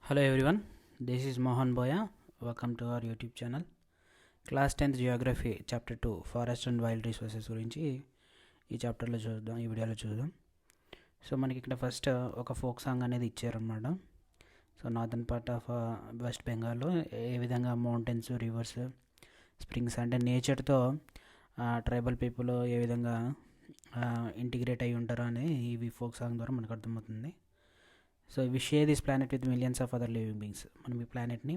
Hello everyone, this is Mohan Boya. Welcome to our YouTube channel. Class 10th Geography Chapter 2 Forest and Wild Resources గురించి ఈ చాప్టర్లో చూద్దాం, ఈ వీడియోలో చూద్దాం. సో మనకి ఇక్కడ ఫస్ట్ ఒక ఫోక్ సాంగ్ అనేది ఇచ్చారనమాట. So northern part of west బెంగాల్లో ఏ విధంగా మౌంటైన్స్, రివర్స్, స్ప్రింగ్స్ అంటే నేచర్తో ట్రైబల్ పీపుల్ ఏ విధంగా ఇంటిగ్రేట్ అయి ఉంటారో అనేది ఈ ఫోక్ సాంగ్ ద్వారా మనకు అర్థమవుతుంది. So we share this planet with millions of other living beings. మనం ఈ ప్లానెట్ని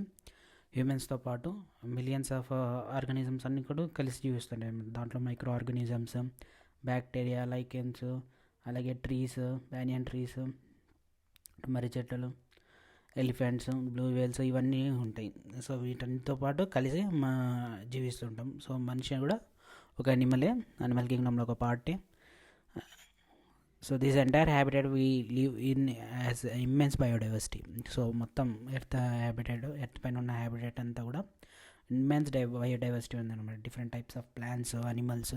హ్యూమన్స్తో పాటు మిలియన్స్ ఆఫ్ ఆర్గానిజమ్స్ అన్నీ కూడా కలిసి జీవిస్తుంటాయి. దాంట్లో మైక్రో ఆర్గానిజమ్స్, బ్యాక్టీరియా, లైకెన్స్, అలాగే ట్రీస్, బ్యానియన్ ట్రీస్, మర్రి చెట్లు, ఎలిఫెంట్స్, బ్లూ వేల్స్ ఇవన్నీ ఉంటాయి. సో వీటన్నిటితో పాటు కలిసి జీవిస్తుంటాం. సో మనిషి కూడా ఒక అనిమల్ కింగ్డమ్లో ఒక party. So this entire habitat we live in as immense biodiversity. So మొత్తం ఎర్త్ పైన ఉన్న హ్యాబిటేట్ అంతా కూడా ఇమ్మెన్స్ బయోడైవర్సిటీ ఉందన్నమాట. Different types of plants, animals,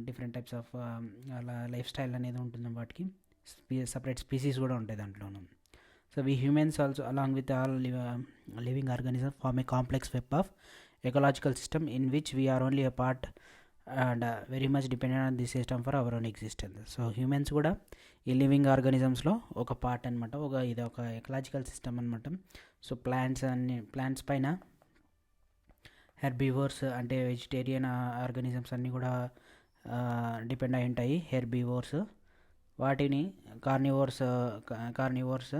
different types of అలా లైఫ్ స్టైల్ అనేది ఉంటుంది. వాటికి సపరేట్ స్పీసీస్ కూడా ఉంటాయి దాంట్లోనూ. So we humans also along with all living organism form a complex web of ecological system in which we are only a part and very much dependent on this system for our own existence. So humans కూడా ఈ living ఆర్గానిజమ్స్లో ఒక part అనమాట. ఇది ఒక ecological system అనమాట. So plants పైన herbivores అంటే vegetarian organisms అన్నీ కూడా డిపెండ్ అయి ఉంటాయి. హెర్బివోర్స్ వాటిని కార్నివోర్స్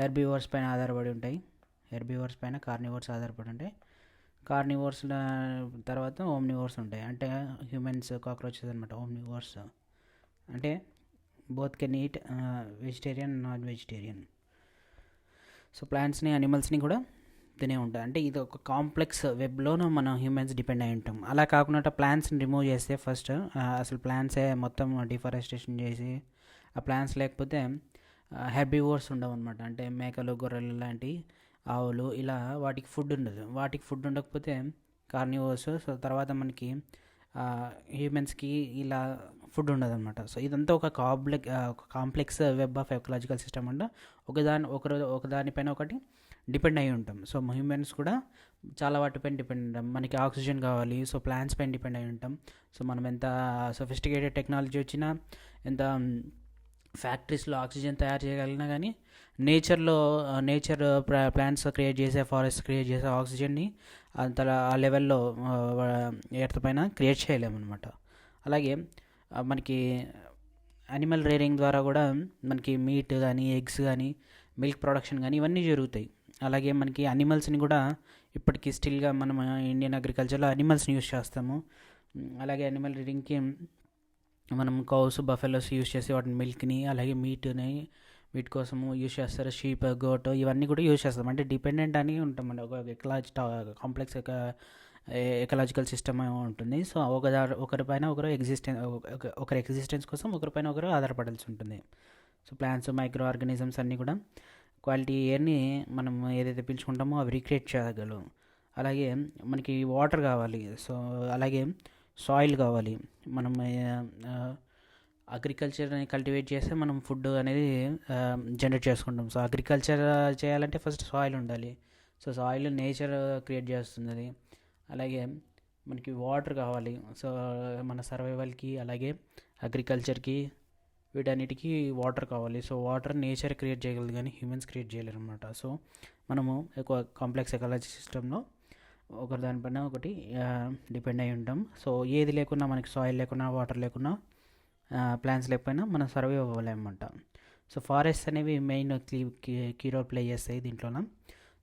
హెర్బివోర్స్ పైన ఆధారపడి ఉంటాయి. హెర్బివోర్స్ పైన కార్నివోర్స్ ఆధారపడి ఉంటాయి. కార్నివోర్స్ తర్వాత ఓమ్నివోర్స్ ఉంటాయి. అంటే హ్యూమన్స్, కాక్రోచెస్ అనమాట. ఓమ్నివోర్స్ అంటే both can eat vegetarian, non vegetarian. So ప్లాంట్స్ని, అనిమల్స్ని కూడా తినే ఉంటాయి. అంటే ఇది ఒక కాంప్లెక్స్ వెబ్లోనూ మనం హ్యూమన్స్ డిపెండ్ అయి ఉంటాం. అలా కాకుండా ప్లాంట్స్ని రిమూవ్ చేస్తే ఫస్ట్ అసలు ప్లాంట్సే మొత్తం డిఫారెస్టేషన్ చేసి ఆ ప్లాంట్స్ లేకపోతే హెర్బివోర్స్ ఉండవు అనమాట. అంటే మేకలు, గొర్రెలు లాంటి ఆవులు ఇలా వాటికి ఫుడ్ ఉండదు. వాటికి ఫుడ్ ఉండకపోతే కార్నివోర్స్. సో తర్వాత మనకి హ్యూమన్స్కి ఇలా ఫుడ్ ఉండదు అనమాట. సో ఇదంతా ఒక complex web of ecological system అంటే ఒకదానిపైన ఒకటి డిపెండ్ అయి ఉంటాం. సో హ్యూమన్స్ కూడా చాలా వాటిపైన డిపెండ్ ఉంటాం. మనకి ఆక్సిజన్ కావాలి, సో ప్లాంట్స్ పైన డిపెండ్ అయి ఉంటాం. సో మనం ఎంత సొఫిస్టికేటెడ్ టెక్నాలజీ వచ్చినా, ఎంత ఫ్యాక్టరీస్లో ఆక్సిజన్ తయారు చేయగలిగినా కానీ నేచర్ ప్లాంట్స్ క్రియేట్ చేసే, ఫారెస్ట్ క్రియేట్ చేసే ఆక్సిజన్ని అంత ఆ లెవెల్లో ఎర్త్ పైన క్రియేట్ చేయలేమన్నమాట. అలాగే మనకి అనిమల్ రేరింగ్ ద్వారా కూడా మనకి మీట్ కానీ, ఎగ్స్ కానీ, మిల్క్ ప్రొడక్షన్ కానీ ఇవన్నీ జరుగుతాయి. అలాగే మనకి అనిమల్స్ని కూడా ఇప్పటికీ స్టిల్గా మనం ఇండియన్ అగ్రికల్చర్లో అనిమల్స్ని యూస్ చేస్తాము. అలాగే అనిమల్ రేరింగ్కి మనం కౌస్, బఫెలోస్ యూస్ చేసి వాటిని మిల్క్ని, అలాగే మీట్ కోసము యూస్ చేస్తారు. షీప్, గోట్ ఇవన్నీ కూడా యూస్ చేస్తాం. అంటే డిపెండెంట్ అని ఉంటామండి. ఒక కాంప్లెక్స్ ఎకలాజికల్ సిస్టమ్ ఉంటుంది. సో ఒకరిపైన ఒకరు ఒకరి ఎగ్జిస్టెన్స్ కోసం ఒకరిపైన ఒకరు ఆధారపడాల్సి ఉంటుంది. సో ప్లాంట్స్, మైక్రో ఆర్గానిజమ్స్ అన్నీ కూడా క్వాలిటీ ఎయిర్ని మనం ఏదైతే పీల్చుకుంటామో అవి రీక్రియేట్ చేయగలం. అలాగే మనకి వాటర్ కావాలి. సో అలాగే సాయిల్ కావాలి. మనం అగ్రికల్చర్ని కల్టివేట్ చేస్తే మనం ఫుడ్ అనేది జనరేట్ చేసుకుంటాం. సో అగ్రికల్చర్ చేయాలంటే ఫస్ట్ సాయిల్ ఉండాలి. సో సాయిల్ నేచర్ క్రియేట్ చేస్తుంది అది. అలాగే మనకి వాటర్ కావాలి. సో మన సర్వైవల్కి, అలాగే అగ్రికల్చర్కి, వీటన్నిటికీ వాటర్ కావాలి. సో వాటర్ నేచర్ క్రియేట్ చేయగలదు కానీ హ్యూమన్స్ క్రియేట్ చేయలేరు అనమాట. సో మనము ఎక్కువ కాంప్లెక్స్ ఎకాలజీ సిస్టంలో ఒకరి దానిపైన ఒకటి డిపెండ్ అయి ఉంటాం. సో ఏది లేకున్నా, మనకి సాయిల్ లేకున్నా, వాటర్ లేకున్నా, ప్లాంట్స్ లేకపోయినా మనం సర్వైవ్ అవ్వలేమన్నమాట. సో ఫారెస్ట్ అనేవి మెయిన్ కీ రోల్ ప్లే చేస్తాయి దీంట్లోన.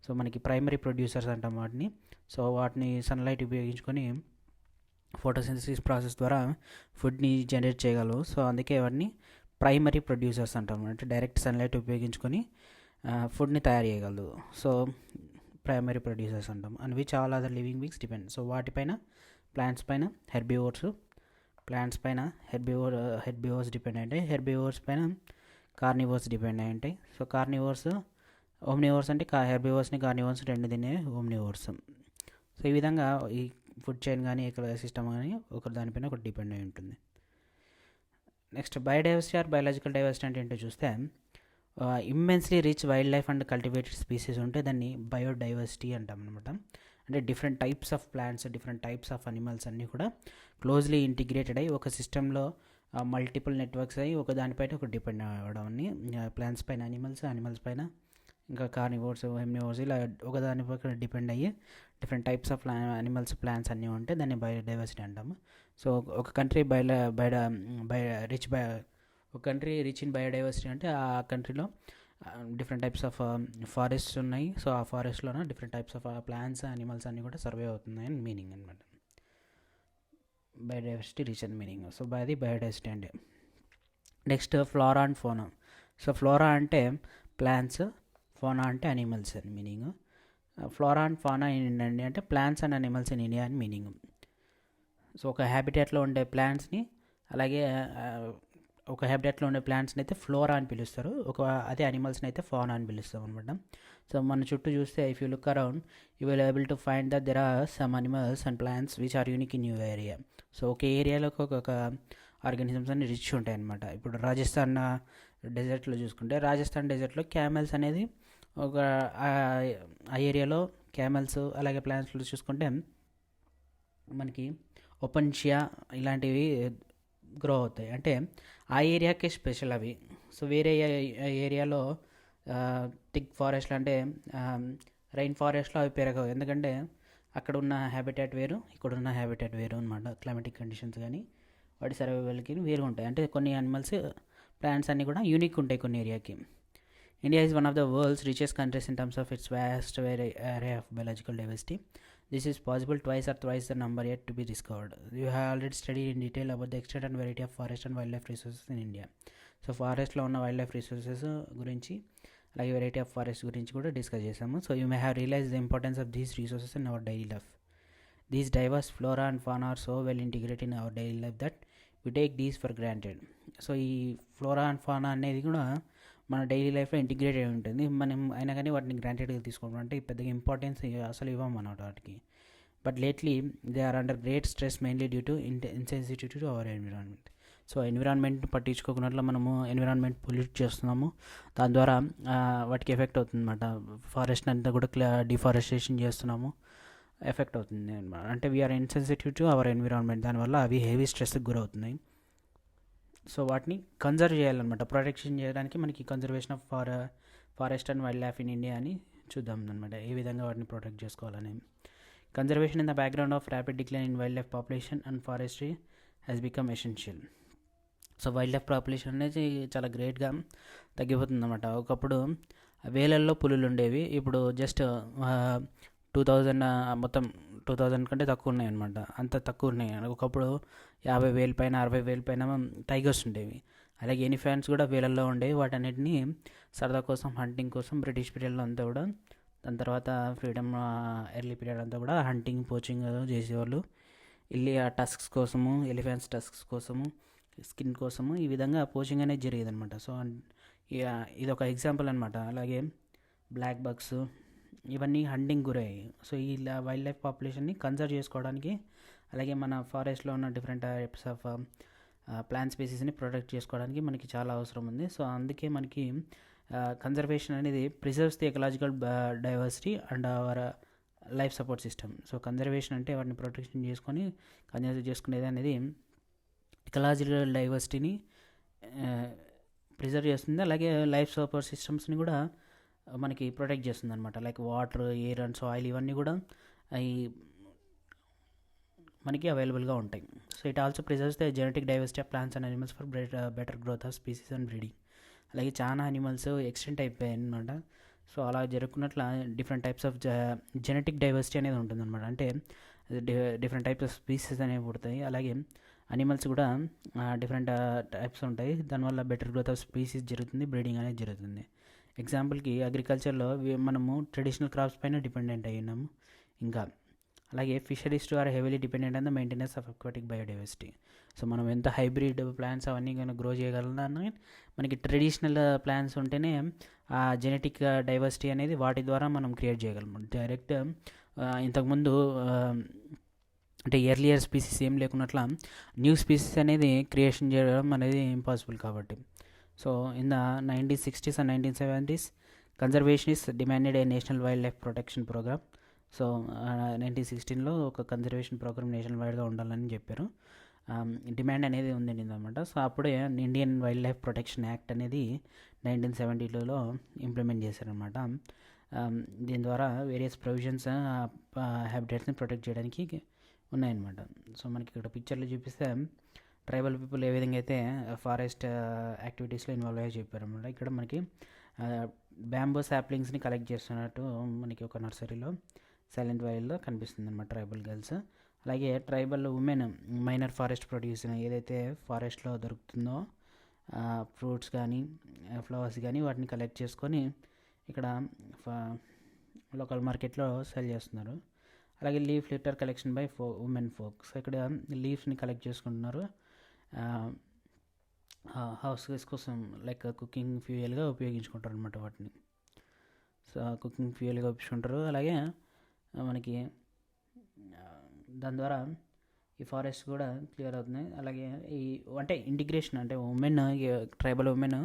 సో మనకి ప్రైమరీ ప్రొడ్యూసర్స్ అంటాం వాటిని. సో వాటిని సన్లైట్ ఉపయోగించుకొని ఫోటోసింథసిస్ ప్రాసెస్ ద్వారా ఫుడ్ని జనరేట్ చేయగలవు. సో అందుకే వాటిని ప్రైమరీ ప్రొడ్యూసర్స్ అంటాం. అంటే డైరెక్ట్ సన్లైట్ ఉపయోగించుకొని ఫుడ్ని తయారు చేయగలదు. సో ప్రైమరీ ప్రొడ్యూసర్స్ అంటాం. And which all other living beings depend. So వాటిపైన ప్లాంట్స్ పైన హెర్బివోర్స్, ప్లాంట్స్ పైన హెర్బివోర్స్ డిపెండ్ అయి ఉంటాయి. హెర్బివోర్స్ పైన కార్నివోర్స్ డిపెండ్ అయి ఉంటాయి. సో ఓమ్నివోర్స్ అంటే హెర్బివోర్స్ని, కార్నివోర్స్ రెండు తినే ఓమ్నివోర్స్. సో ఈ విధంగా ఈ ఫుడ్ చైన్ కానీ సిస్టమ్ కానీ ఒకరి దానిపైన ఒకటి డిపెండ్ అయి ఉంటుంది. Next biodiversity or biological diversity అంటే ఏంటో చూస్తే immensely rich wild life and cultivated species ఉంటే దాన్ని బయోడైవర్సిటీ అంటాం అనమాట. అంటే different types of plants, different types of animals అన్నీ కూడా క్లోజ్లీ ఇంటిగ్రేటెడ్ అయ్యి ఒక సిస్టంలో మల్టిపుల్ నెట్వర్క్స్ అయ్యి ఒక దానిపైన ఒక డిపెండ్ అవ్వడం అని, ప్లాంట్స్ పైన అనిమల్స్ పైన, ఇంకా కార్నివోర్స్, హెమ్నివోర్స్, ఇలా ఒక దానిపైన డిపెండ్ అయ్యి different types of animals, plants అన్నీ ఉంటే దాన్ని బయోడైవర్సిటీ అంటాము. సో ఒక కంట్రీ ఒక కంట్రీ రిచ్ ఇన్ బయోడైవర్సిటీ అంటే ఆ కంట్రీలో డిఫరెంట్ టైప్స్ ఆఫ్ ఫారెస్ట్స్ ఉన్నాయి. సో ఆ ఫారెస్ట్లోనే different types of plants, animals అన్నీ కూడా సర్వే అవుతున్నాయి అని మీనింగ్ అనమాట. బయోడైవర్సిటీ రిచ్ అని మీనింగ్. సో అది బయోడైవర్సిటీ అంటే. Next flora and fauna. So flora అంటే ప్లాంట్స్, ఫోనా అంటే అనిమల్స్ అని మీనింగ్. ఫ్లోరా అండ్ ఫోనా ఏంటండి అంటే plants and animals in India అని మీనింగ్. సో ఒక హ్యాబిటేట్లో ఉండే ప్లాంట్స్ని, అలాగే ఒక హ్యాబిటేట్లో ఉండే ప్లాంట్స్ని అయితే ఫ్లోరా అని పిలుస్తారు, అదే అనిమల్స్ని అయితే ఫోనా అని పిలుస్తాం అనమాట. సో మన చుట్టూ చూస్తే if you look around you will able to find that there are some animals and plants which are unique in your area. So ఒక ఏరియాలో ఒక ఆర్గానిజమ్స్ అన్ని రిచ్ ఉంటాయి అనమాట. ఇప్పుడు రాజస్థాన్ డెజర్ట్లో చూసుకుంటే, రాజస్థాన్ డెజర్ట్లో క్యామెల్స్ అనేది ఒక ఆ ఏరియాలో క్యామెల్స్, అలాగే ప్లాంట్స్లో చూసుకుంటే మనకి ఒపన్షియా ఇలాంటివి గ్రో అవుతాయి. అంటే ఆ ఏరియాకే స్పెషల్ అవి. సో వేరే ఏరియాలో థిక్ ఫారెస్ట్లు అంటే రైన్ ఫారెస్ట్లో అవి పెరగవు, ఎందుకంటే అక్కడ ఉన్న హ్యాబిటాట్ వేరు, ఇక్కడ ఉన్న హ్యాబిటాట్ వేరు అనమాట. క్లైమాటిక్ కండిషన్స్ కానీ వాటి సర్వైవల్కి వేరు ఉంటాయి. అంటే కొన్ని అనిమల్స్, ప్లాంట్స్ అన్నీ కూడా యూనిక్ ఉంటాయి కొన్ని ఏరియాకి. India is one of the world's richest countries in terms of it's vast array of biological diversity. This is possible twice or thrice the number yet to be discovered. You have already studied in detail about the extent and variety of forest and wildlife resources in India. So ఫారెస్ట్లో ఉన్న wild life resources గురించి, అలాగే variety of forest గురించి కూడా discuss చేసాము. So you may have realize the importance of these resources in our daily life. These diverse flora and fauna are so well integrated in our daily life that we take these for granted. So ఈ flora and fauna అనేది కూడా మన daily లైఫ్లో integrate అయి ఉంటుంది. మనం అయినా కానీ వాటిని గ్రాంటెడ్గా తీసుకోవడం అంటే పెద్దగా ఇంపార్టెన్స్ అసలు ఇవ్వం అన్నమాట వాటికి. But lately they are under great stress mainly due to insensitive to our environment. So environment పట్టించుకోకున్నట్లు మనము ఎన్విరాన్మెంట్ పొల్యూట్ చేస్తున్నాము, దాని ద్వారా వాటికి ఎఫెక్ట్ అవుతుంది అనమాట. ఫారెస్ట్ అంతా కూడా డిఫారెస్టేషన్ చేస్తున్నాము, ఎఫెక్ట్ అవుతుంది అనమాట. అంటే we are insensitive to our environment, దానివల్ల అవి హెవీ స్ట్రెస్కి గురవుతున్నాయి. సో వాటిని కన్జర్వ్ చేయాలన్నమాట. ప్రొటెక్షన్ చేయడానికి మనకి conservation of forest and wild life in India అని చూద్దాం అనమాట, ఏ విధంగా వాటిని ప్రొటెక్ట్ చేసుకోవాలని. Conservation in the background of rapid decline in wild life population and forestry has become essential. So wild life population అనేది చాలా గ్రేట్గా తగ్గిపోతుంది అన్నమాట. ఒకప్పుడు వేలల్లో పులులు ఉండేవి, ఇప్పుడు జస్ట్ 2000 మొత్తం 2000 కంటే తక్కువ ఉన్నాయి అనమాట. అంత తక్కువ ఉన్నాయి. ఒకప్పుడు 50,000 పైన 60,000 పైన టైగర్స్ ఉండేవి. అలాగే ఎలిఫెంట్స్ కూడా వేలల్లో ఉండేవి. వాటన్నిటిని సరదా కోసం, హంటింగ్ కోసం బ్రిటిష్ పీరియడ్లో అంతా కూడా, దాని తర్వాత ఫ్రీడమ్ ఎర్లీ పీరియడ్ అంతా కూడా హంటింగ్, పోచింగ్ చేసేవాళ్ళు. వెళ్ళి ఆ టస్క్స్ కోసము, ఎలిఫెంట్స్ టస్క్స్ కోసము, స్కిన్ కోసము ఈ విధంగా పోచింగ్ అనేది జరిగేది అనమాట. సో ఇది ఒక ఎగ్జాంపుల్ అనమాట. అలాగే బ్లాక్ బగ్స్ ఇవన్నీ హంటింగ్ గురయ్యాయి. సో ఈ వైల్డ్ లైఫ్ పాపులేషన్ని కన్సర్వ్ చేసుకోవడానికి, అలాగే మన ఫారెస్ట్లో ఉన్న డిఫరెంట్ టైప్స్ ఆఫ్ ప్లాంట్ స్పీసీస్ని ప్రొటెక్ట్ చేసుకోవడానికి మనకి చాలా అవసరం ఉంది. సో అందుకే మనకి కన్జర్వేషన్ అనేది preserves the ecological diversity and our life support system. So conservation అంటే వాటిని ప్రొటెక్షన్ చేసుకొని కన్జర్వ్ చేసుకునేది అనేది ఎకలాజికల్ డైవర్సిటీని ప్రిజర్వ్ చేస్తుంది. అలాగే లైఫ్ సపోర్ట్ సిస్టమ్స్ని కూడా మనకి ప్రొటెక్ట్ చేస్తుంది అనమాట. Like water, air and soil ఇవన్నీ కూడా అవి మనకి అవైలబుల్గా ఉంటాయి. So it also preserves the genetic diversity of plants and animals for better growth of species and breeding. అలాగే చాలా అనిమల్స్ ఎక్స్టెంట్ అయిపోయాయి అనమాట. సో అలా జరుగుతున్నట్ల different types of genetic diversity అనేది ఉంటుందన్నమాట. అంటే డిఫరెంట్ టైప్స్ ఆఫ్ స్పీసీస్ అనేవి పుడతాయి. అలాగే అనిమల్స్ కూడా డిఫరెంట్ టైప్స్ ఉంటాయి. దానివల్ల బెటర్ గ్రోత్ ఆఫ్ స్పీసీస్ జరుగుతుంది, బ్రీడింగ్ అనేది జరుగుతుంది. ఎగ్జాంపుల్కి అగ్రికల్చర్లో మనము ట్రెడిషనల్ క్రాప్స్ పైన డిపెండెంట్ అయి ఉన్నాము. ఇంకా అలాగే fisheries to are heavily dependent on the maintenance of aquatic biodiversity. So మనం ఎంత హైబ్రిడ్ ప్లాంట్స్ అవన్నీ కానీ గ్రో చేయగలన్నా మనకి ట్రెడిషనల్ ప్లాంట్స్ ఉంటేనే ఆ జెనెటిక్ డైవర్సిటీ అనేది వాటి ద్వారా మనం క్రియేట్ చేయగలం. డైరెక్ట్ ఇంతకుముందు అంటే ఎర్లియర్ స్పీసీస్ ఏం లేకున్నట్ల న్యూ స్పీసీస్ అనేది క్రియేషన్ చేయడం అనేది ఇంపాసిబుల్ కాబట్టి. So in the 1960s and 1970s, conservationists demanded a national wildlife protection program. So 1916లో ఒక కన్జర్వేషన్ ప్రోగ్రామ్ నేషనల్ వైడ్గా ఉండాలని చెప్పారు. డిమాండ్ అనేది ఉందండి అనమాట. సో అప్పుడే Indian wild life protection act అనేది 1972లో ఇంప్లిమెంట్ చేశారనమాట. దీని ద్వారా వేరియస్ ప్రొవిజన్స్ హ్యాబిటేట్స్ని ప్రొటెక్ట్ చేయడానికి ఉన్నాయన్నమాట. సో మనకి ఇక్కడ పిక్చర్లో చూపిస్తే ట్రైబల్ పీపుల్ ఏ విధంగా అయితే ఫారెస్ట్ యాక్టివిటీస్లో ఇన్వాల్వ్ అయ్యో చెప్పారనమాట. ఇక్కడ మనకి బ్యాంబో సాప్లింగ్స్ని కలెక్ట్ చేస్తున్నట్టు మనకి ఒక నర్సరీలో సైలెంట్ వైల్డ్లో కనిపిస్తుంది అనమాట ట్రైబల్ గర్ల్స్. అలాగే tribal women minor forest produce ఏదైతే ఫారెస్ట్లో దొరుకుతుందో ఫ్రూట్స్ కానీ ఫ్లవర్స్ కానీ వాటిని కలెక్ట్ చేసుకొని ఇక్కడ లోకల్ మార్కెట్లో సెల్ చేస్తున్నారు. అలాగే leaf litter collection by women folks, ఇక్కడ లీఫ్ని కలెక్ట్ చేసుకుంటున్నారు హౌస్ కోసం, లైక్ కుకింగ్ ఫ్యూయల్గా ఉపయోగించుకుంటారు అనమాట వాటిని. సో కుకింగ్ ఫ్యూయల్గా ఉపయోగించుకుంటారు. అలాగే మనకి దాని ద్వారా ఈ ఫారెస్ట్ కూడా క్లియర్ అవుతుంది. అలాగే ఈ అంటే ఇంటిగ్రేషన్ అంటే ఉమెన్ ట్రైబల్ ఉమెన్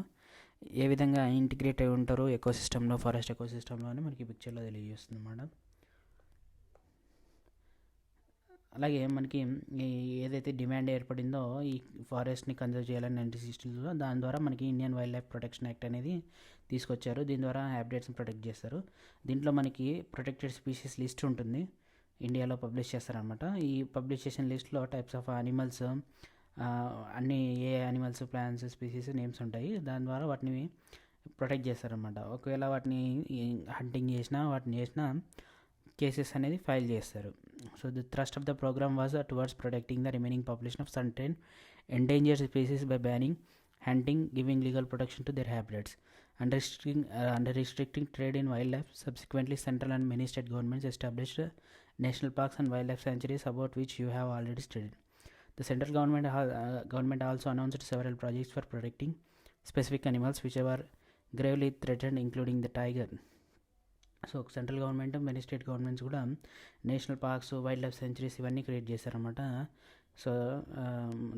ఏ విధంగా ఇంటిగ్రేట్ అయి ఉంటారు ఎకోసిస్టంలో, ఫారెస్ట్ ఎకోసిస్టంలో అని మనకి పిక్చర్లో తెలియజేస్తుంది అన్నమాట. అలాగే మనకి ఏదైతే డిమాండ్ ఏర్పడిందో ఈ ఫారెస్ట్ని కన్జర్వ్ చేయాలని 1960లో, దాని ద్వారా మనకి Indian wild life protection act అనేది తీసుకొచ్చారు. దీని ద్వారా హ్యాబిటేట్స్ని ప్రొటెక్ట్ చేస్తారు. దీంట్లో మనకి ప్రొటెక్టెడ్ స్పీషీస్ లిస్ట్ ఉంటుంది, ఇండియాలో పబ్లిష్ చేస్తారనమాట. ఈ పబ్లిష్ చేసిన లిస్ట్లో టైప్స్ ఆఫ్ యానిమల్స్ అన్ని ఏ యానిమల్స్, ప్లాంట్స్, స్పీసీస్ నేమ్స్ ఉంటాయి. దాని ద్వారా వాటిని ప్రొటెక్ట్ చేస్తారనమాట. ఒకవేళ వాటిని హంటింగ్ చేసినా వాటిని చేసినా కేసెస్ అనేది ఫైల్ చేస్తారు. So the thrust of the programme was towards protecting the remaining population of certain endangered species by banning hunting, giving legal protection to their habitats and restricting trade in wildlife. Subsequently, central and many state governments established national parks and wildlife sanctuaries, about which you have already studied. The central government also announced several projects for protecting specific animals which were gravely threatened, including the tiger. So central government, many state governments కూడా national parks, wildlife sanctuaries ఇవన్నీ create చేశారన్నమాట. So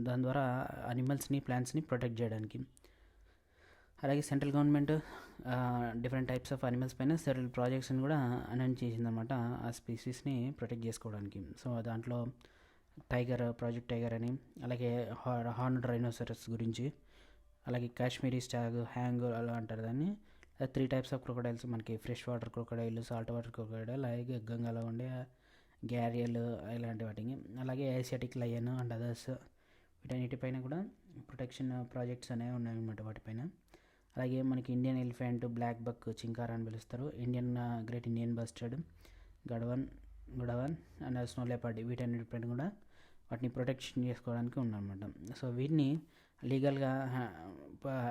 దాని ద్వారా అనిమల్స్ని, ప్లాంట్స్ని protect చేయడానికి. అలాగే central government different types of animals పైన సెవరల్ ప్రాజెక్ట్స్ని కూడా అనౌన్స్ చేసిందనమాట ఆ స్పీసీస్ని ప్రొటెక్ట్ చేసుకోవడానికి. సో దాంట్లో ప్రాజెక్ట్ టైగర్ అని, అలాగే హార్న్డ్ రైనోసరస్ గురించి, అలాగే కాశ్మీరీ స్టాగ్, హ్యాంగ్ అలా అంటారు దాన్ని. 3 types ఆఫ్ క్రొకడైల్స్ మనకి, fresh water crocodile, salt water crocodile, అలాగే గంగాలో ఉండే గ్యారియల్ ఇలాంటి వాటిని, అలాగే ఏషియాటిక్ లయన్ అండ్ అదర్స్, వీటన్నిటిపైన కూడా ప్రొటెక్షన్ ప్రాజెక్ట్స్ అనేవి ఉన్నాయన్నమాట వాటిపైన. అలాగే మనకి Indian elephant, blackbuck, chinkara అని పిలుస్తారు, Indian great Indian bustard, godawan and snow leopard, వీటన్నిటిపైన కూడా వాటిని ప్రొటెక్షన్ చేసుకోవడానికి ఉందన్నమాట. సో వీటిని లీగల్గా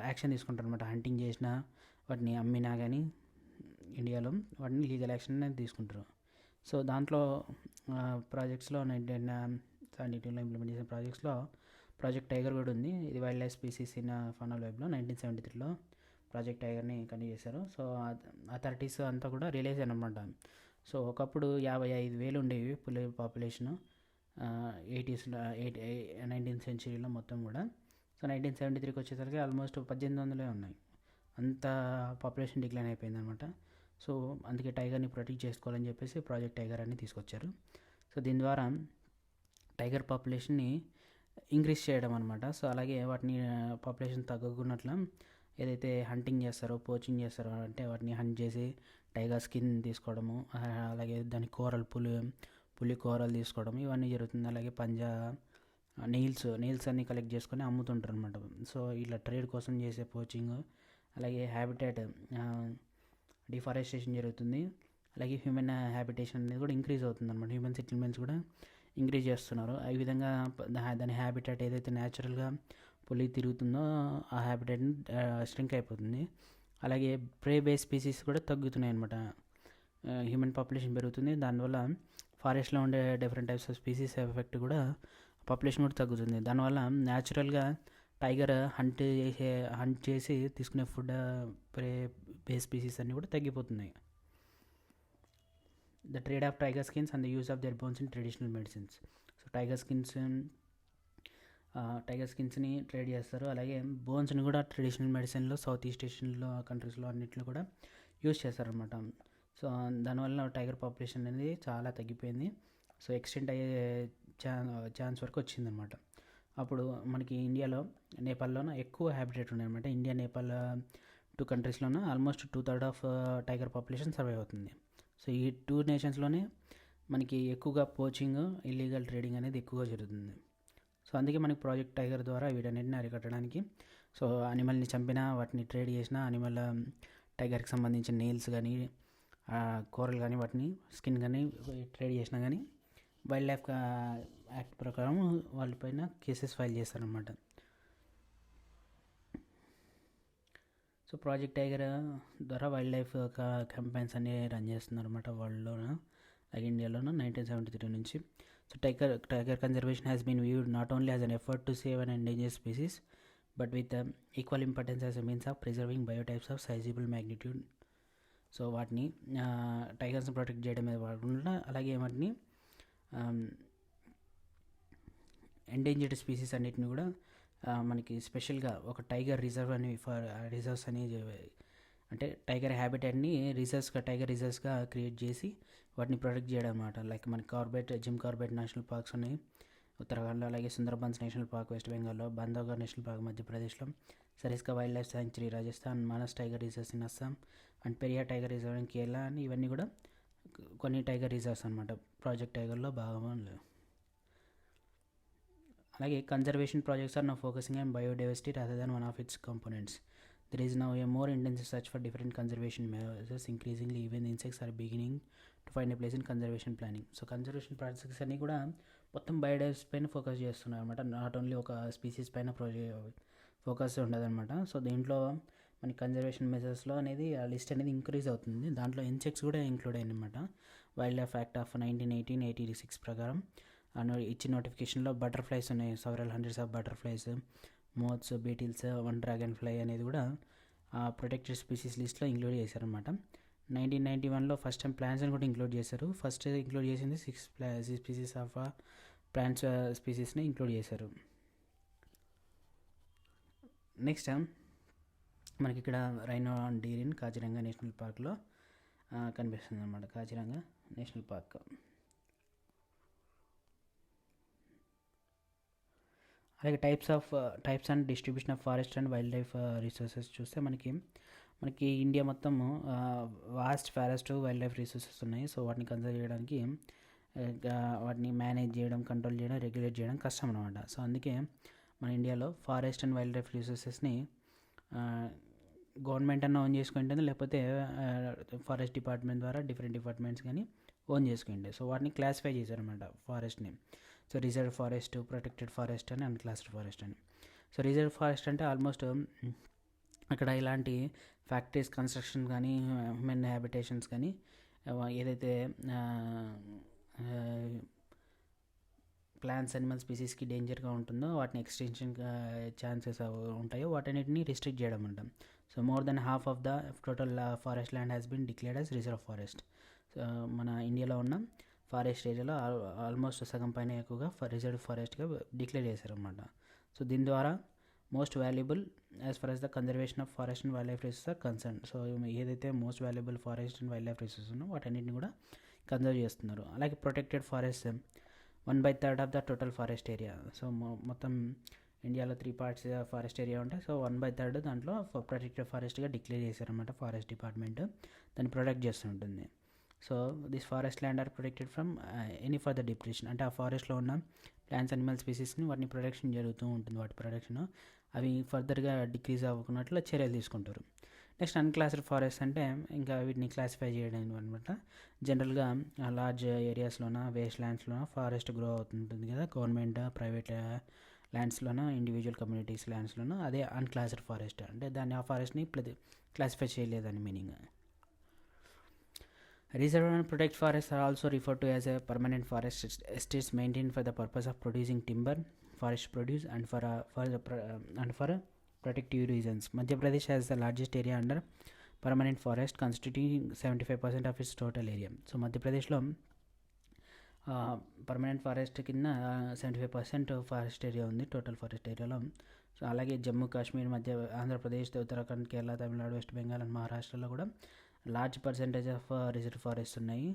యాక్షన్ తీసుకుంటారు అనమాట. హంటింగ్ చేసినా, వాటిని అమ్మినా కానీ ఇండియాలో వాటిని లీగల్ యాక్షన్ అనేది తీసుకుంటారు. సో దాంట్లో ప్రాజెక్ట్స్లో 1972లో ఇంప్లిమెంట్ చేసిన ప్రాజెక్ట్స్లో ప్రాజెక్ట్ టైగర్ కూడా ఉంది. ఇది wild life species in faunal వెబ్లో 1973లో ప్రాజెక్ట్ టైగర్ని కండక్ట్ చేశారు. సో అథారిటీస్ అంతా కూడా రిలీజ్ అనమాట. సో ఒకప్పుడు 55,000 ఉండేవి పులి పాపులేషను 19th centuryలో మొత్తం కూడా. సో 1973కి వచ్చేసరికి ఆల్మోస్ట్ 1800 ఉన్నాయి. అంత పాపులేషన్ డిక్లైన్ అయిపోయింది అనమాట. సో అందుకే టైగర్ని ప్రొటెక్ట్ చేసుకోవాలని చెప్పేసి ప్రాజెక్ట్ టైగర్ అని తీసుకొచ్చారు. సో దీని ద్వారా టైగర్ పాపులేషన్ని ఇంక్రీజ్ చేయడం అనమాట. సో అలాగే వాటిని పాపులేషన్ తగ్గకున్నట్ల ఏదైతే హంటింగ్ చేస్తారో, పోచింగ్ చేస్తారో అంటే వాటిని హంట్ చేసి టైగర్ స్కిన్ తీసుకోవడము, అలాగే దాని పులి కూరలు తీసుకోవడం ఇవన్నీ జరుగుతుంది. అలాగే పంజా, నెయిల్స్ అన్నీ కలెక్ట్ చేసుకొని అమ్ముతుంటారు అనమాట. సో ఇలా ట్రేడ్ కోసం చేసే పోచింగ్, అలాగే హ్యాబిటేట్ డిఫారెస్టేషన్ జరుగుతుంది. అలాగే హ్యూమన్ హ్యాబిటేషన్ అనేది కూడా ఇంక్రీజ్ అవుతుంది అనమాట. హ్యూమన్ సెటిల్మెంట్స్ కూడా ఇంక్రీజ్ చేస్తున్నారు. ఈ విధంగా దాని హ్యాబిటేట్ ఏదైతే న్యాచురల్గా పులి తిరుగుతుందో ఆ హ్యాబిటేట్ని స్ట్రింక్ అయిపోతుంది. అలాగే ప్రే బేస్ స్పీసీస్ కూడా తగ్గుతున్నాయి అనమాట. హ్యూమన్ పాపులేషన్ పెరుగుతుంది, దానివల్ల ఫారెస్ట్లో ఉండే different types of species effect కూడా పాపులేషన్ కూడా తగ్గుతుంది. దానివల్ల న్యాచురల్గా టైగర్ హంట్ చేసి తీసుకునే ఫుడ్ ప్రే బేస్ స్పీసీస్ అన్నీ కూడా తగ్గిపోతున్నాయి. The trade of tiger skins and the use of their bones in traditional medicines. So tiger skins tiger స్కిన్స్ని ట్రేడ్ చేస్తారు. అలాగే బోన్స్ని కూడా ట్రెడిషనల్ మెడిసిన్లో సౌత్ ఈస్ట్ ఏషియన్లో కంట్రీస్లో అన్నింటిలో కూడా యూజ్ చేస్తారనమాట. సో దానివల్ల టైగర్ పాపులేషన్ అనేది చాలా తగ్గిపోయింది. సో ఎక్స్టెంట్ అయ్యే ఛాన్స్ వరకు వచ్చిందనమాట. అప్పుడు మనకి ఇండియాలో నేపాల్లోనూ ఎక్కువ హ్యాబిటేట్ ఉన్నాయన్నమాట. ఇండియా నేపాల్ 2 కంట్రీస్లోనూ almost 2/3 of tiger population survive అవుతుంది. సో ఈ 2 నేషన్స్లోనే మనకి ఎక్కువగా పోచింగ్, ఇల్లీగల్ ట్రేడింగ్ అనేది ఎక్కువగా జరుగుతుంది. సో అందుకే మనకి ప్రాజెక్ట్ టైగర్ ద్వారా వీటన్నిటిని అరికట్టడానికి, సో అనిమల్ని చంపినా వాటిని ట్రేడ్ చేసినా, అనిమల్ టైగర్కి సంబంధించిన నెయిల్స్ కానీ కూరలు కానీ వాటిని స్కిన్ కానీ ట్రేడ్ చేసినా కానీ వైల్డ్ లైఫ్ యాక్ట్ ప్రకారం వాళ్ళపైన కేసెస్ ఫైల్ చేస్తారనమాట. సో ప్రాజెక్ట్ టైగర్ ద్వారా వైల్డ్ లైఫ్ క్యాంపెయిన్స్ అన్నీ రన్ చేస్తున్నారు అనమాట వరల్డ్లోనూ, అలాగే ఇండియాలోనూ 1973 నుంచి. So tiger conservation has been viewed not only as an effort to save an endangered species but with equal importance as a means of preserving biotypes of sizable magnitude. So వాటిని టైగర్స్ని protect చేయడమే కాకుండా అలాగే వాటిని endangered species అన్నిటిని కూడా మనకి స్పెషల్గా ఒక టైగర్ రిజర్వ్ అని రిజర్వ్స్ అని, అంటే టైగర్ హ్యాబిటాట్ని టైగర్ రిజర్వ్స్గా క్రియేట్ చేసి వాటిని ప్రొటెక్ట్ చేయడం అన్నమాట. లైక్ మనకి జిమ్ కార్బెట్ నేషనల్ పార్క్స్ ఉన్నాయి ఉత్తరాఖండ్లో, అలాగే సుందర్బన్స్ నేషనల్ పార్క్ వెస్ట్ బెంగాల్లో, బాంధవ్గఢ్ నేషనల్ పార్క్ మధ్యప్రదేశ్లో, Sariska wildlife sanctuary Rajasthan, Manas tiger reserves in Assam and Periyar tiger reserve in Kerala అని ఇవన్నీ కూడా కొన్ని టైగర్ రిజర్వ్స్ అనమాట ప్రాజెక్ట్ టైగర్లో భాగంగా. అలాగే conservation projects are now focusing on biodiversity rather than one of its components. There is now a more intensive search for different conservation measures. Increasingly, even insects are beginning to find a place in conservation planning. So conservation projects అన్నీ కూడా మొత్తం biodiversity పైన focus చేస్తున్నారు అనమాట. Not only ఒక species పైన focus ఉండదన్నమాట. So దీంట్లో మనకి కన్జర్వేషన్ మెజర్స్లో అనేది ఆ లిస్ట్ అనేది ఇంక్రీజ్ అవుతుంది. దాంట్లో ఇన్సెక్ట్స్ కూడా ఇంక్లూడ్ అయ్యిందన్నమాట. వైల్డ్ లైఫ్ యాక్ట్ ఆఫ్ 1986 ప్రకారం ఇచ్చిన నోటిఫికేషన్లో బటర్ఫ్లైస్ ఉన్నాయి, several hundreds of butterflies, moths, beetles, one dragonfly అనేది కూడా ప్రొటెక్టెడ్ స్పీసీస్ లిస్ట్లో ఇంక్లూడ్ చేశారనమాట. 1991లో ఫస్ట్ టైం ప్లాంట్స్ అని కూడా ఇంక్లూడ్ చేశారు. ఫస్ట్ ఇంక్లూడ్ చేసింది 6 స్పీసీస్ ఆఫ్ ప్లాంట్స్ స్పీసీస్ని ఇంక్లూడ్ చేశారు. నెక్స్ట్ మనకి ఇక్కడ rhino and deer in Kaziranga national పార్క్లో కనిపిస్తుంది అన్నమాట. Kaziranga national park. అలాగే types and distribution of forest and wildlife resources చూస్తే మనకి ఇండియా మొత్తం vast forest wildlife resources ఉన్నాయి. సో వాటిని కన్సర్వ్ చేయడానికి, వాటిని మేనేజ్ చేయడం, కంట్రోల్ చేయడం, రెగ్యులేట్ చేయడం కష్టం అనమాట. సో అందుకే మన ఇండియాలో ఫారెస్ట్ అండ్ వైల్డ్ లైఫ్ రిసోర్సెస్ని గవర్నమెంట్ అన్న ఓన్ చేసుకుంటుంది, లేకపోతే ఫారెస్ట్ డిపార్ట్మెంట్ ద్వారా డిఫరెంట్ డిపార్ట్మెంట్స్ కానీ ఓన్ చేసుకుంటాయి. సో వాటిని క్లాసిఫై చేశారనమాట ఫారెస్ట్ని. So reserve forest, protected forest అని, అన్క్లాస్డ్ ఫారెస్ట్ అని. సో రిజర్వ్ ఫారెస్ట్ అంటే ఆల్మోస్ట్ అక్కడ ఇలాంటి ఫ్యాక్టరీస్ కన్స్ట్రక్షన్ కానీ, హ్యూమన్ హ్యాబిటేషన్స్ కానీ, ఏదైతే ప్లాంట్స్, అనిమల్ స్పీసీస్కి డేంజర్గా ఉంటుందో వాటిని ఎక్స్టెన్షన్ ఛాన్సెస్ ఉంటాయో వాటన్నిటిని రిస్ట్రిక్ట్ చేయడం అంటాం. So more than half of the total forest land has been declared as reserve forest. So మన ఇండియాలో ఉన్న ఫారెస్ట్ ఏరియాలో ఆల్మోస్ట్ సగం పైన ఎక్కువగా రిజర్వ్ ఫారెస్ట్గా డిక్లేర్ చేశారన్నమాట. సో దీని ద్వారా most valuable as far as the conservation of forest and wildlife resources are concern. So ఏదైతే most valuable forest and wildlife resources ఉన్నో వాటన్నిటిని కూడా కన్జర్వ్ చేస్తున్నారు. అలాగే protected forest 1/3 of the total forest area. So మొత్తం ఇండియాలో 3 parts forest area ఉంటాయి. So 1/3 దాంట్లో ప్రొటెక్టెడ్ ఫారెస్ట్గా డిక్లేర్ చేశారన్నమాట ఫారెస్ట్ డిపార్ట్మెంట్. దాన్ని ప్రొటెక్ట్ చేస్తుంటుంది. So this forest land are protected from any further depression. అంటే ఆ ఫారెస్ట్లో ఉన్న ప్లాంట్స్, అనిమల్ స్పీసీస్ని వాటిని ప్రొటెక్షన్ జరుగుతూ ఉంటుంది. వాటి ప్రొటెక్షన్ అవి ఫర్దర్గా డిక్రీజ్ అవ్వకున్నట్లు చర్యలు తీసుకుంటారు. నెక్స్ట్ అన్క్లాస్డ్ ఫారెస్ట్ అంటే ఇంకా వీటిని క్లాసిఫై చేయడం అనమాట. జనరల్గా లార్జ్ ఏరియాస్లోన, వేస్ట్ ల్యాండ్స్లోన ఫారెస్ట్ గ్రో అవుతుంటుంది కదా, గవర్నమెంట్, ప్రైవేట్ ల్యాండ్స్లోన, ఇండివిజువల్ కమ్యూనిటీస్ ల్యాండ్స్లోన, అదే అన్క్లాస్డ్ ఫారెస్ట్. అంటే దాన్ని ఆ ఫారెస్ట్ని క్లాసిఫై చేయలేదని meaning. Reserve and protect forests are also referred to as a permanent forest estates maintained for the purpose of producing timber, forest produce, and for protective reasons. Madhya Pradesh has the largest area under permanent forest, constituting 75% of its total area. So Madhya Pradeshlo permanent forest కింద 75% forest area ఉంది total forest ఏరియాలో. So అలాగే జమ్మూ కాశ్మీర్, మధ్య Andhra Pradesh, Uttarakhand, Kerala, Tamil Nadu, west Bengal and మహారాష్ట్రలో కూడా large percentage of reserve forest ఉన్నాయి.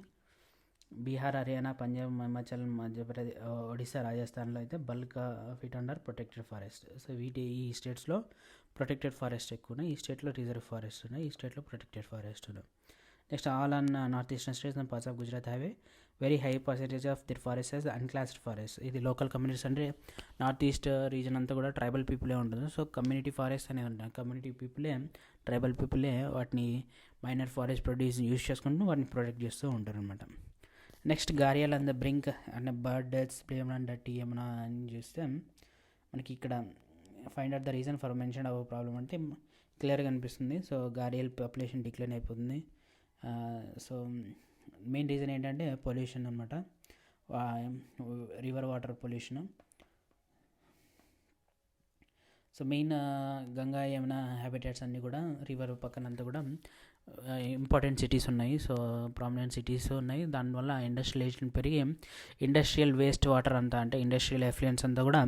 బీహార్, హర్యానా, పంజాబ్, హిమాచల్, మధ్యప్రదేశ్, ఒడిశా, రాజస్థాన్లో అయితే bulk of it under protected forest. So ఈ స్టేట్స్లో ప్రొటెక్టెడ్ ఫారెస్ట్ ఎక్కువ ఉన్నాయి, ఈ స్టేట్లో రిజర్వ్ ఫారెస్ట్ ఉన్నాయి, ఈ స్టేట్లో ప్రొటెక్టెడ్ ఫారెస్ట్ ఉన్నాయి. Next all on north eastern states and parts of Gujarat have a very high percentage of their forest as unclassed forest. ఇది లోకల్ కమ్యూనిటీస్ అంటే నార్త్ ఈస్ట్ రీజన్ అంతా కూడా ట్రైబల్ పీపులే ఉంటుంది. సో కమ్యూనిటీ ఫారెస్ట్ అనేది ఉంటుంది, community పీపులే, tribal పీపులే వాటిని minor forest produce use చేసుకుంటూ వాటిని ప్రొటెక్ట్ చేస్తూ ఉంటారు అనమాట. Next gharial and the brink and bird deaths blame and dirty ఏమన్నా అని చూస్తే మనకి ఇక్కడ find out the reason for mention our problem అంటే క్లియర్గా అనిపిస్తుంది. సో గారియల్ పాపులేషన్ డిక్లైన్ అయిపోతుంది. సో మెయిన్ రీజన్ ఏంటంటే పొల్యూషన్ అనమాట, river water pollution. So main Ganga, Yamuna habitats అన్నీ కూడా రివర్ పక్కనంతా కూడా ఇంపార్టెంట్ సిటీస్ ఉన్నాయి. సో ప్రామినెంట్ సిటీస్ ఉన్నాయి. దానివల్ల ఇండస్ట్రియలైజేషన్ పెరిగి ఇండస్ట్రియల్ వేస్ట్ వాటర్ అంతా అంటే ఇండస్ట్రియల్ ఎఫ్లుయెన్స్ అంతా కూడా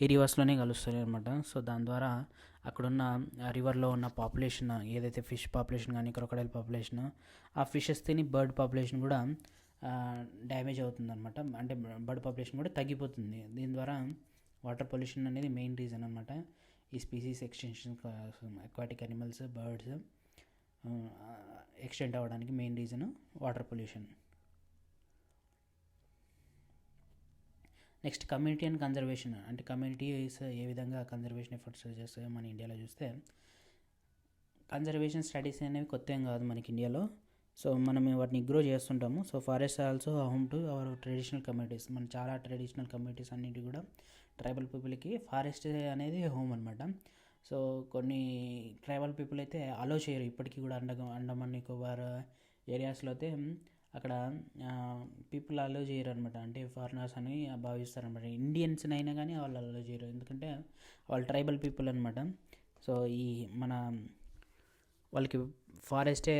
ఈ రివర్స్లోనే కలుస్తుంది అనమాట. సో దాని ద్వారా అక్కడున్న రివర్లో ఉన్న పాపులేషన్ ఏదైతే ఫిష్ పాపులేషన్ కానీ క్రొకడైల్ పాపులేషన్, ఆ ఫిషెస్ తిని బర్డ్ పాపులేషన్ కూడా డ్యామేజ్ అవుతుంది అనమాట. అంటే బర్డ్ పాపులేషన్ కూడా తగ్గిపోతుంది. దీని ద్వారా వాటర్ పొల్యూషన్ అనేది మెయిన్ రీజన్ అనమాట. ఈ species extension, aquatic animals, birds extinct అవ్వడానికి main reason water pollution. Next community and conservation అంటే కమ్యూనిటీస్ ఏ విధంగా కన్జర్వేషన్ ఎఫర్ట్స్ చేస్తాయో మన ఇండియాలో చూస్తే, కన్జర్వేషన్ స్టడీస్ అనేవి కొత్త ఏం కాదు మనకి ఇండియాలో. సో మనం వాటిని గ్రో చేస్తుంటాము. So forest also home to our traditional communities. మన చాలా ట్రెడిషనల్ కమ్యూనిటీస్ అన్నిటి కూడా ట్రైబల్ పీపుల్కి ఫారెస్ట్ అనేది హోమ్ అనమాట. సో కొన్ని ట్రైబల్ పీపుల్ అయితే అలో చేయరు ఇప్పటికీ కూడా. అండమాన్ నికోబార్ ఏరియాస్లో అయితే అక్కడ పీపుల్ అలో చేయరు అనమాట. అంటే ఫారినర్స్ అని భావిస్తారనమాట. ఇండియన్స్ అయినా కానీ వాళ్ళు అలో చేయరు, ఎందుకంటే వాళ్ళు ట్రైబల్ పీపుల్ అనమాట. సో ఈ మన వాళ్ళకి ఫారెస్టే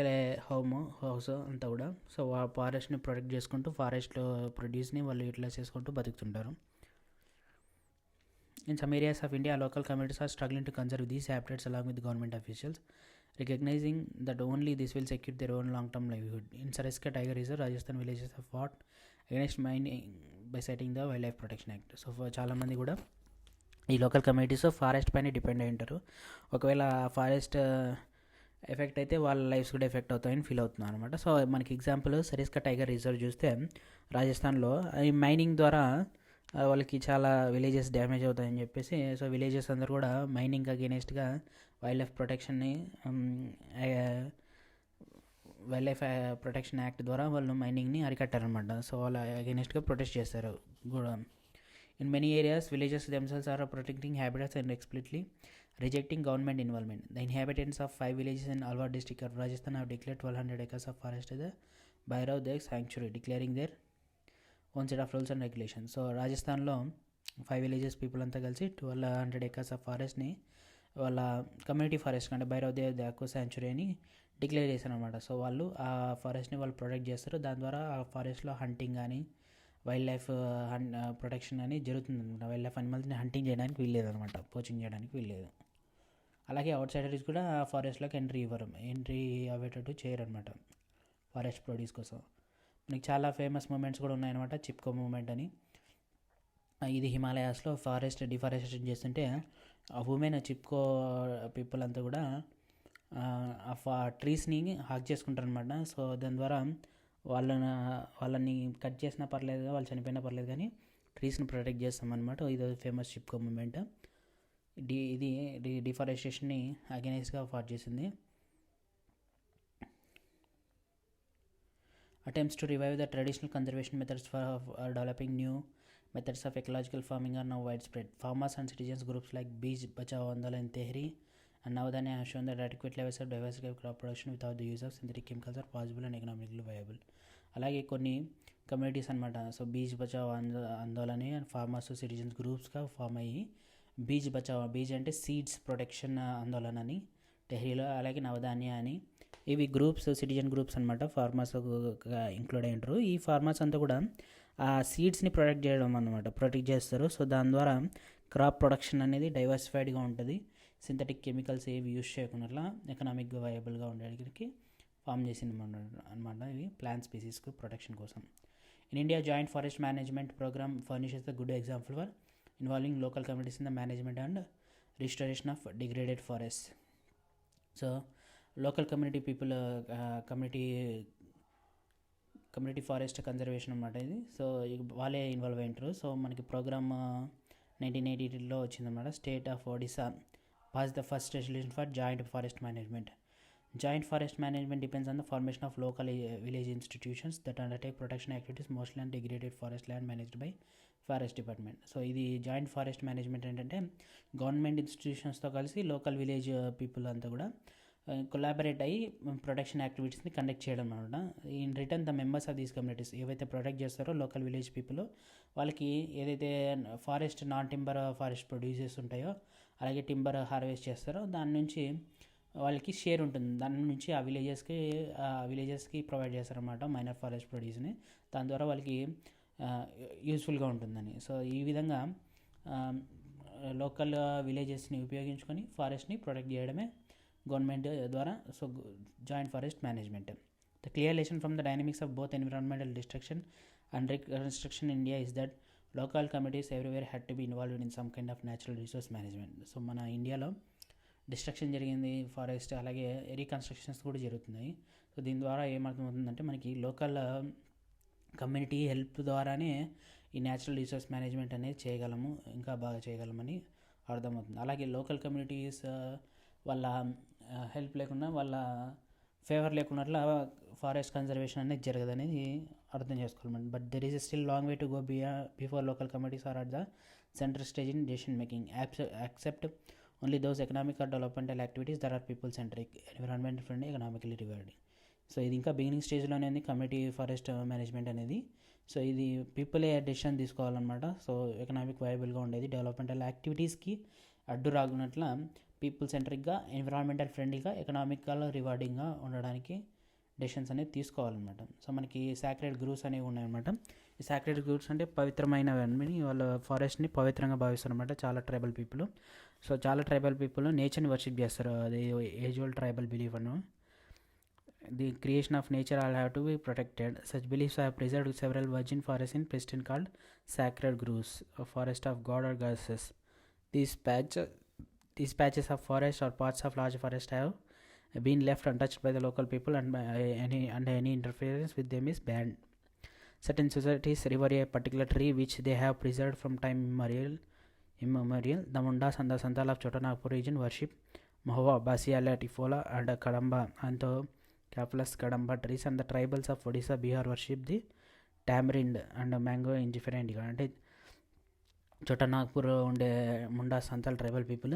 హౌస్ అంతా కూడా. సో ఫారెస్ట్ని ప్రొటెక్ట్ చేసుకుంటూ ఫారెస్ట్లో ప్రొడ్యూస్ని వాళ్ళు యూటిలైజ్ చేసుకుంటూ బతుకుతుంటారు. In some areas of India, local communities are struggling to conserve these habitats along with government officials, recognizing that only this will secure their own long-term livelihood. In Sariska Tiger Reserve, Rajasthan villages have fought against mining by citing the Wildlife Protection Act. So చాలా మంది కూడా ఈ local communities forest పైన depend అయి ఉంటారు. ఒకవేళ forest effect అయితే వాళ్ళ లైఫ్స్ కూడా ఎఫెక్ట్ అవుతాయని ఫీల్ అవుతున్నారు అనమాట. సో మనకి ఎగ్జాంపుల్ సరిస్కా టైగర్ రిజర్వ్ చూస్తే రాజస్థాన్లో ఈ మైనింగ్ ద్వారా వాళ్ళకి చాలా విలేజెస్ డ్యామేజ్ అవుతాయని చెప్పేసి, సో విలేజెస్ అందరూ కూడా మైనింగ్ అగేనెస్ట్గా వైల్డ్ లైఫ్ ప్రొటెక్షన్ యాక్ట్ ద్వారా వాళ్ళు మైనింగ్ని అరికట్టారనమాట. సో వాళ్ళ అగేనెస్ట్గా ప్రొటెస్ట్ చేస్తారు కూడా. In many areas villages themselves are protecting habitats and explicitly rejecting government involvement. The inhabitants of 5 villages in Alwar district of Rajasthan have declared 1200 acres of forest as a Bhairav Deg sanctuary, declaring their own set of rules and regulations. So రాజస్థాన్లో 5 villages people అంతా కలిసి 1200 acres of ఫారెస్ట్ని వాళ్ళ community forest అంటే Bhairav Dev దాకో sanctuary అని declare చేశారు అనమాట. So వాళ్ళు ఆ ఫారెస్ట్ని వాళ్ళు ప్రొటెక్ట్ చేస్తారు. దాని ద్వారా ఆ ఫారెస్ట్లో హంటింగ్ కానీ వైల్డ్ లైఫ్ ప్రొటెక్షన్ కానీ జరుగుతుంది అనమాట. వైల్డ్ లైఫ్ అనిమల్స్ని హంటింగ్ చేయడానికి వీల్లేదు అనమాట, పోచింగ్ చేయడానికి వీల్లేదు. అలాగే అవుట్ సైడర్స్ కూడా ఫారెస్ట్లోకి ఎంట్రీ అయ్యేటట్టు చేయరు అనమాట ఫారెస్ట్ ప్రొడ్యూస్ కోసం. మనకి చాలా ఫేమస్ మూమెంట్స్ కూడా ఉన్నాయన్నమాట. చిప్కో మూమెంట్ అని, ఇది హిమాలయాస్లో ఫారెస్ట్ డిఫారెస్టేషన్ చేస్తుంటే ఆ ఉమెన్ చిప్కో పీపుల్ అంతా కూడా ఆ ట్రీస్ని హాక్ చేసుకుంటారు అనమాట. సో దాని ద్వారా వాళ్ళని కట్ చేసినా పర్లేదు, వాళ్ళు చనిపోయినా పర్లేదు, కానీ ట్రీస్ని ప్రొటెక్ట్ చేస్తామన్నమాట. ఇది ఫేమస్ చిప్కో మూమెంట్. ఇది డిఫారెస్టేషన్ని అగెనెస్ట్గా ఫైట్ చేసింది. Attempts to revive the traditional conservation methods for developing new methods of ecological farming are now widespread. Farmers and citizens groups like Beej Bachao Andolan and Tehri and Navdanya have shown that adequate levels of diversified crop production without the use of synthetic chemicals are possible and economically viable. అలాగే కొన్ని communities అనమాట. So Beej Bachao ఆందోళన farmers citizens గ్రూప్స్గా form అయ్యి బీజ్ బచావ్, బీజ్ అంటే seeds protection ఆందోళన అని టెహ్రీలో, అలాగే నవధాన్య అని, ఇవి గ్రూప్స్ సిటిజన్ గ్రూప్స్ అనమాట. ఫార్మర్స్ ఇంక్లూడ్ అయి ఉంటారు. ఈ ఫార్మర్స్ అంతా కూడా ఆ సీడ్స్ని ప్రొటెక్ట్ చేస్తారు. సో దాని ద్వారా క్రాప్ ప్రొడక్షన్ అనేది డైవర్సిఫైడ్గా ఉంటుంది. సింథటిక్ కెమికల్స్ ఏవి యూజ్ చేయకుండా ఎకనామిక్గా వయబుల్గా ఉండడానికి ఫామ్ చేసింది అనమాట. ఇవి ప్లాంట్ స్పీసీస్కు ప్రొటెక్షన్ కోసం. In India joint forest management programme furnishes the good example for involving local communities in the management and restoration of degraded forest. So local community people community forest conservation అన్నమాట ఇది. So వాళ్ళే involve అయ్యారు. So మనకి programme 1982లో వచ్చిందన్నమాట. State of Odisha pass the first resolution for joint forest management. Joint forest management depends on the formation of local village institutions that undertake protection activities mostly on degraded forest land managed by forest department. So ఇది joint forest management ఏంటంటే government ఇన్స్టిట్యూషన్స్తో కలిసి local village people అంతా కూడా collaborate అయ్యి protection యాక్టివిటీస్ని conduct చేయడం అనమాట. In return the members of these communities ఏవైతే protect చేస్తారో లోకల్ విలేజ్ పీపుల్, వాళ్ళకి ఏదైతే forest non timber forest producers ఉంటాయో అలాగే టింబర్ హార్వెస్ట్ చేస్తారో దాని నుంచి వాళ్ళకి షేర్ ఉంటుంది. దాని నుంచి ఆ విలేజెస్కి ప్రొవైడ్ చేస్తారన్నమాట మైనర్ ఫారెస్ట్ ప్రొడ్యూస్ని. దాని ద్వారా వాళ్ళకి యూస్ఫుల్గా ఉంటుందని. సో ఈ విధంగా లోకల్ విలేజెస్ని ఉపయోగించుకొని ఫారెస్ట్ని ప్రొటెక్ట్ చేయడమే గవర్నమెంట్ ద్వారా. So joint forest management. The clear lesson from the dynamics of both environmental destruction and reconstruction in India is that local communities everywhere had to be involved in some kind of natural resource management. So మన ఇండియాలో destruction జరిగింది forest, అలాగే reconstructions కూడా జరుగుతున్నాయి. So దీని ద్వారా ఏమర్థమవుతుందంటే మనకి local community help ద్వారానే ఈ న్యాచురల్ రిసోర్స్ మేనేజ్మెంట్ అనేది చేయగలము, ఇంకా బాగా చేయగలమని అర్థమవుతుంది. అలాగే లోకల్ కమ్యూనిటీస్ వాళ్ళ హెల్ప్ లేకుండా, వాళ్ళ ఫేవర్ లేకున్నట్ల ఫారెస్ట్ కన్జర్వేషన్ అనేది జరగదనేది అర్థం చేసుకోవాలి. But there is still long way to go before local communities are at the centre stage in decision making. Accept only those economic or developmental activities that are people centric, environment friendly, economically rewarding. So ఇది ఇంకా beginning స్టేజ్లోనే ఉంది community forest management అనేది. So ఇది పీపులే decision తీసుకోవాలన్నమాట. So economic వయబుల్గా ఉండేది, developmental యాక్టివిటీస్కి అడ్డు రాకున్నట్ల people సెంట్రిక్గా, environmental ఫ్రెండ్లీగా, ఎకనామికల్ రివార్డింగ్గా ఉండడానికి డెసిషన్స్ అనేది తీసుకోవాలన్నమాట. సో మనకి సాక్రెడ్ గ్రూవ్స్ అనేవి ఉన్నాయన్నమాట. ఈ సాక్రెడ్ గ్రూవ్స్ అంటే పవిత్రమైనవి, వాళ్ళ ఫారెస్ట్ని పవిత్రంగా భావిస్తారు అనమాట చాలా ట్రైబల్ పీపుల్. సో చాలా ట్రైబల్ పీపుల్ నేచర్ని వర్షిప్ చేస్తారు. అది ఏజ్ ఓల్డ్ ట్రైబల్ బిలీఫ్ అను. The creation of nature all have to be protected. Such beliefs have preserved several virgin forest in president called sacred groves, forest of god or goddesses. These patches of forest or parts of large forest have been left untouched by the local people and any interference with them is banned. Certain societies revere a particular tree which they have preserved from time immemorial. The Mundas and the Santal of Chotanagpur region worship Mahua, Basiala, Tifola and Kadamba, Anthocapulus Kadamba trees, and the tribals of Odisha, Bihar worship the tamarind and mango indifferently. అంటే చోటనాగ్పూర్ ఉండే Munda Santal tribal people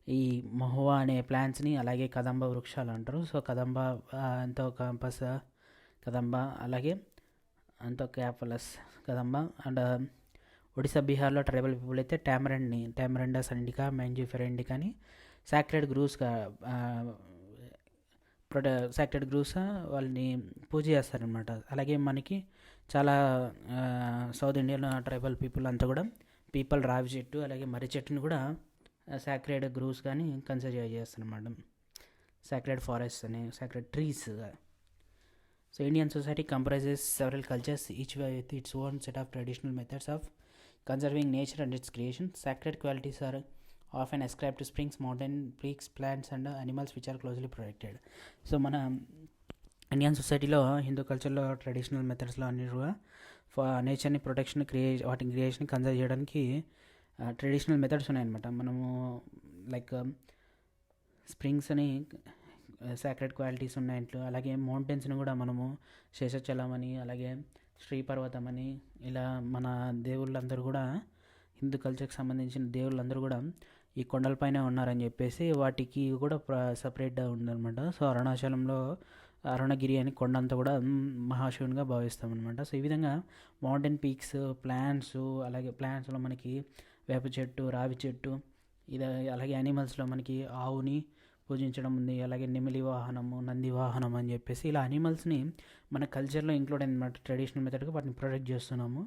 ఈ మహువా అనే ప్లాంట్స్ని, అలాగే కదంబ వృక్షాలు అంటారు. So కదంబ, అంతోకాంపస్ కదంబ, అలాగే అంతోకాపలస్ కదంబ and Odisha బీహార్లో tribal people అయితే టామరెండస్ ఇండికా, మ్యాంజిఫెరా ఇండికా అని సాక్రెడ్ గ్రూవ్స్ వాళ్ళని పూజ చేస్తారనమాట. అలాగే మనకి చాలా సౌత్ ఇండియన్ ట్రైబల్ పీపుల్ అంతా కూడా రావి చెట్టు అలాగే మర్రి చెట్టుని కూడా సాక్రెడ్ గ్రూవ్స్ కానీ కన్సిడర్ చేస్తారన్నమాట. సాక్రెడ్ ఫారెస్ట్ అని, sacred trees. So Indian society comprises several cultures, each with its own set of traditional methods of conserving nature and its creation. Sacred qualities are often ascribed to springs, mountain peaks, plants and animals which are closely protected. So మన Indian సొసైటీలో, హిందూ కల్చర్లో traditional మెథడ్స్లో అన్ని కూడా నేచర్ని protection, వాటి creation conserve చేయడానికి traditional methods ఉన్నాయన్నమాట. మనము లైక్ స్ప్రింగ్స్ అని సాక్రెడ్ క్వాలిటీస్ ఉన్నాయంట్లో, అలాగే మౌంటైన్స్ని కూడా మనము శేషాచలం అని, అలాగే శ్రీపర్వతం అని, ఇలా మన దేవుళ్ళందరూ కూడా, హిందూ కల్చర్కి సంబంధించిన దేవుళ్ళందరూ కూడా ఈ కొండలపైన ఉన్నారని చెప్పేసి వాటికి కూడా సపరేట్గా ఉందన్నమాట. సో అరుణాచలంలో అరుణగిరి అని కొండ అంతా కూడా మహాశివునిగా భావిస్తామన్నమాట. సో ఈ విధంగా మౌంటైన్ పీక్స్, ప్లాంట్స్, అలాగే ప్లాంట్స్లో మనకి వేప చెట్టు, రావి చెట్టు, ఇది అలాగే యానిమల్స్లో మనకి ఆవుని, పూజించడం ఉంది. అలాగే నెమిలి వాహనము, నంది వాహనం అని చెప్పేసి ఇలా అనిమల్స్ని మన కల్చర్లో ఇంక్లూడ్ అన్నమాట. ట్రెడిషనల్ మెథడ్గా వాటిని ప్రొటెక్ట్ చేస్తున్నాము.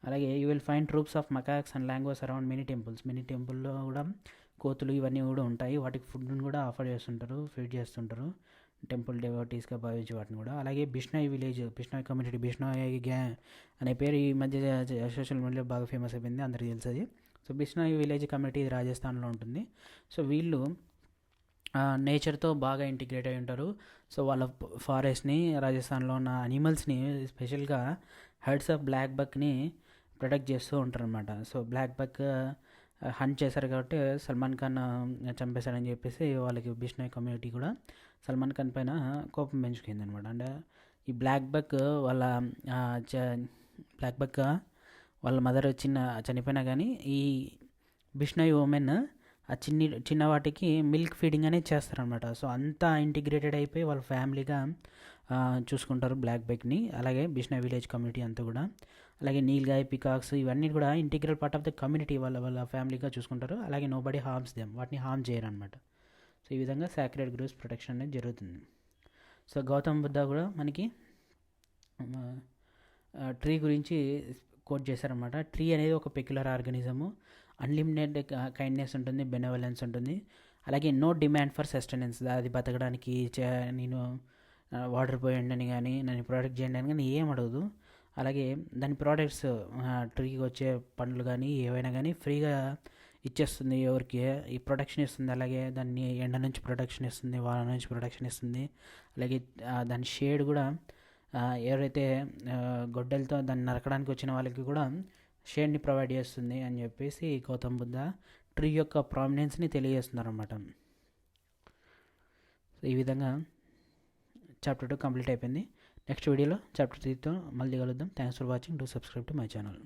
అలాగే you will find troops of macaques and language around mini temples. Mini టెంపుల్లో కూడా కోతులు ఇవన్నీ కూడా ఉంటాయి. వాటికి ఫుడ్ని కూడా ఆఫర్ చేస్తుంటారు, ఫీడ్ చేస్తుంటారు టెంపుల్ డెవోటీస్గా భావించి వాటిని కూడా. అలాగే బిష్నాయ్ విలేజ్, బిష్నాయ్ కమ్యూనిటీ, బిష్నాయ్ అనే పేరు ఈ మధ్య సోషల్ మీడియాలో బాగా ఫేమస్ అయిపోయింది, అందరికీ తెలుసు. సో బిష్నాయ్ విలేజ్ కమ్యూనిటీ ఇది రాజస్థాన్లో ఉంటుంది. సో వీళ్ళు నేచర్తో బాగా ఇంటిగ్రేట్ అయి ఉంటారు. సో వాళ్ళ ఫారెస్ట్ని, రాజస్థాన్లో ఉన్న అనిమల్స్ని, స్పెషల్గా హెడ్స్ ఆఫ్ బ్లాక్ బక్ని ప్రొటెక్ట్ చేస్తూ ఉంటారు అనమాట. సో బ్లాక్ బక్ హంట్ చేశారు కాబట్టి సల్మాన్ ఖాన్ చంపేశాడని చెప్పేసి వాళ్ళకి బిష్నాయ్ కమ్యూనిటీ కూడా సల్మాన్ ఖాన్ పైన కోపం పెంచుకుంది అనమాట. అంటే ఈ బ్లాక్ బక్ బ్లాక్ బక్ వాళ్ళ మదర్ చనిపోయినా కానీ ఈ బిష్నాయ్ ఉమెన్ ఆ చిన్న వాటికి మిల్క్ ఫీడింగ్ అనేది చేస్తారనమాట. సో అంతా ఇంటిగ్రేటెడ్ అయిపోయి వాళ్ళ ఫ్యామిలీగా చూసుకుంటారు బ్లాక్ బక్ని. అలాగే బిష్నాయ్ విలేజ్ కమ్యూనిటీ అంతా కూడా. అలాగే నీల్గాయ్, పికాక్స్ ఇవన్నీ కూడా integral part of the community, వాళ్ళ ఫ్యామిలీగా చూసుకుంటారు. అలాగే నో బడీ హార్మ్స్ దెమ్, వాటిని హార్మ్ చేయరు అనమాట. సో ఈ విధంగా సాక్రెడ్ గ్రూవ్స్ ప్రొటెక్షన్ అనేది జరుగుతుంది. సో గౌతమ్ బుద్ధ కూడా మనకి ట్రీ గురించి కోట్ చేశారనమాట. ట్రీ అనేది ఒక పెక్యులర్ ఆర్గానిజము, అన్లిమిటెడ్ కైండ్నెస్ ఉంటుంది, బెనవలెన్స్ ఉంటుంది. అలాగే నో డిమాండ్ ఫర్ సస్టెనెన్స్, అది బతకడానికి నేను వాటర్ పోయండి అని కానీ, నన్ను ప్రొటెక్ట్ చేయండి అని కానీ ఏం అడగదు. అలాగే దాని ప్రోడక్ట్స్, ట్రీకి వచ్చే పండ్లు కానీ ఏవైనా కానీ ఫ్రీగా ఇచ్చేస్తుంది, ఎవరికి ఈ ప్రొటెక్షన్ ఇస్తుంది. అలాగే దాన్ని ఎండ నుంచి ప్రొటెక్షన్ ఇస్తుంది, వాన నుంచి ప్రొటెక్షన్ ఇస్తుంది. అలాగే దాని షేడ్ కూడా ఎవరైతే గొడ్డలతో దాన్ని నరకడానికి వచ్చిన వాళ్ళకి కూడా షేడ్ని ప్రొవైడ్ చేస్తుంది అని చెప్పేసి గౌతమ్ బుద్ధ ట్రీ యొక్క ప్రామినెన్స్ని తెలియజేస్తున్నారు అన్నమాట. సో ఈ విధంగా చాప్టర్ 2 కంప్లీట్ అయిపోయింది. నెక్స్ట్ వీడియోలో చాప్టర్ 3తో మళ్ళీ కలుద్దాం. Thanks for watching. Do subscribe to my channel.